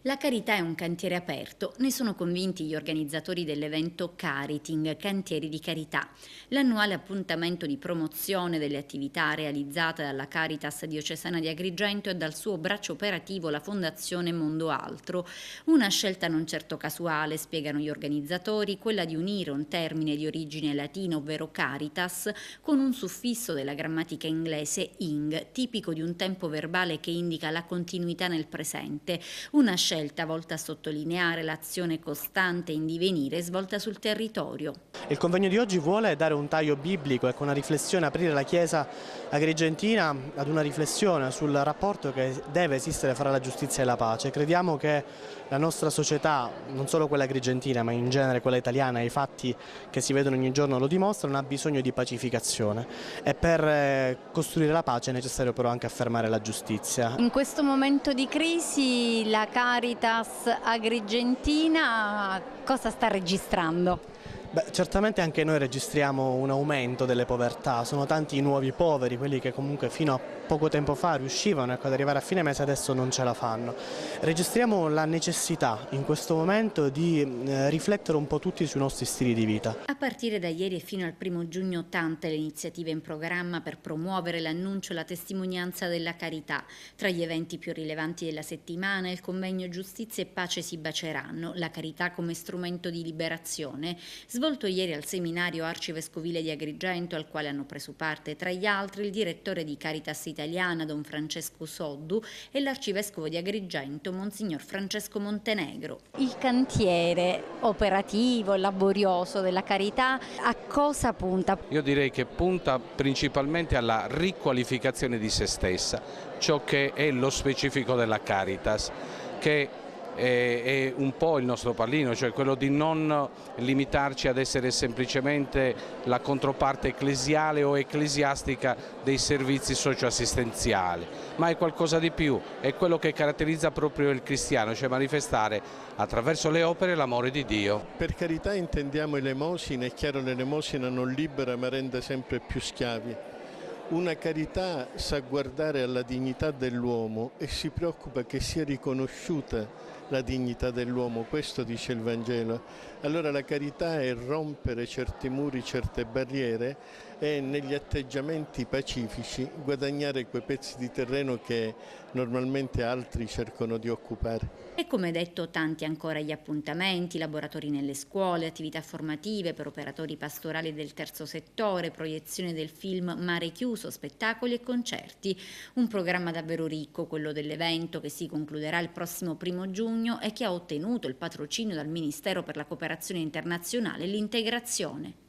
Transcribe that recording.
La carità è un cantiere aperto, ne sono convinti gli organizzatori dell'evento Cariting, Cantieri di Carità, l'annuale appuntamento di promozione delle attività realizzate dalla Caritas diocesana di Agrigento e dal suo braccio operativo la Fondazione Mondo Altro. Una scelta non certo casuale, spiegano gli organizzatori, quella di unire un termine di origine latina, ovvero caritas, con un suffisso della grammatica inglese ing, tipico di un tempo verbale che indica la continuità nel presente, una scelta volta a sottolineare l'azione costante in divenire svolta sul territorio. Il convegno di oggi vuole dare un taglio biblico e con una riflessione aprire la Chiesa agrigentina ad una riflessione sul rapporto che deve esistere fra la giustizia e la pace. Crediamo che la nostra società, non solo quella agrigentina ma in genere quella italiana, e i fatti che si vedono ogni giorno lo dimostrano, ha bisogno di pacificazione e per costruire la pace è necessario però anche affermare la giustizia. In questo momento di crisi la Caritas Agrigentina cosa sta registrando? Certamente anche noi registriamo un aumento delle povertà, sono tanti i nuovi poveri, quelli che comunque fino a poco tempo fa riuscivano ad arrivare a fine mese, adesso non ce la fanno. Registriamo la necessità in questo momento di riflettere un po' tutti sui nostri stili di vita. A partire da ieri e fino al 1° giugno tante le iniziative in programma per promuovere l'annuncio e la testimonianza della carità. Tra gli eventi più rilevanti della settimana il convegno Giustizia e Pace si baceranno, la carità come strumento di liberazione, svolto ieri al seminario arcivescovile di Agrigento, al quale hanno preso parte tra gli altri il direttore di Caritas Italiana Don Francesco Soddu e l'arcivescovo di Agrigento Monsignor Francesco Montenegro. Il cantiere operativo, laborioso della carità a cosa punta? Io direi che punta principalmente alla riqualificazione di se stessa, ciò che è lo specifico della Caritas, che è un po' il nostro pallino, cioè quello di non limitarci ad essere semplicemente la controparte ecclesiale o ecclesiastica dei servizi socioassistenziali, ma è qualcosa di più, è quello che caratterizza proprio il cristiano, cioè manifestare attraverso le opere l'amore di Dio. Per carità intendiamo l'elemosina, è chiaro l'elemosina non libera ma rende sempre più schiavi. Una carità sa guardare alla dignità dell'uomo e si preoccupa che sia riconosciuta la dignità dell'uomo, questo dice il Vangelo. Allora la carità è rompere certi muri, certe barriere e negli atteggiamenti pacifici guadagnare quei pezzi di terreno che normalmente altri cercano di occupare. E come detto, tanti ancora gli appuntamenti, laboratori nelle scuole, attività formative per operatori pastorali del terzo settore, proiezione del film Mare Chiuso, spettacoli e concerti. Un programma davvero ricco, quello dell'evento che si concluderà il prossimo 1° giugno e che ha ottenuto il patrocinio dal Ministero per la Cooperazione Internazionale e l'Integrazione.